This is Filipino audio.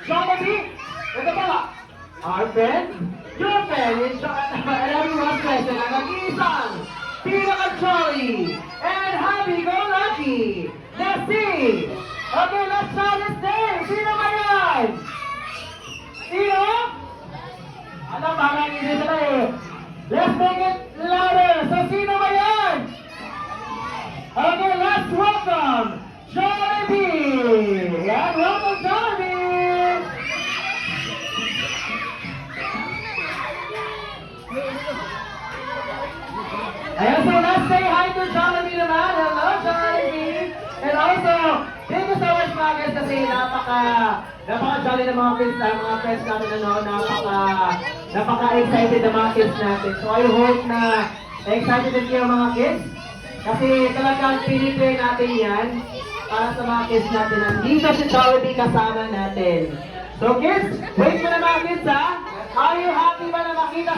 Jollibee, ito pala, our friend, your friend, and everyone's present, ang nag-iisang pinaka-jolly and happy-go-lucky na si... Okay, let's shout his name! Sino ba yan? Sino? Alam, parang hindi sila eh. Let's make it louder! So, sino ba yan? Okay, let's welcome Jollibee! Yan, welcome Jollibee! Ayan, so let's say hi to Jollibee naman. Hello, Jollibee! And also, thank you so much mga guys kasi napaka-jolly ng mga kids na mga friends natin napaka-excited ng mga kids natin. So I hope na excited din kayo mga kids kasi talagang pinipray natin yan para sa mga kids natin. Nandito si Jollibee kasama natin. So kids, wait mo na mga kids ha. Are you happy ba na makita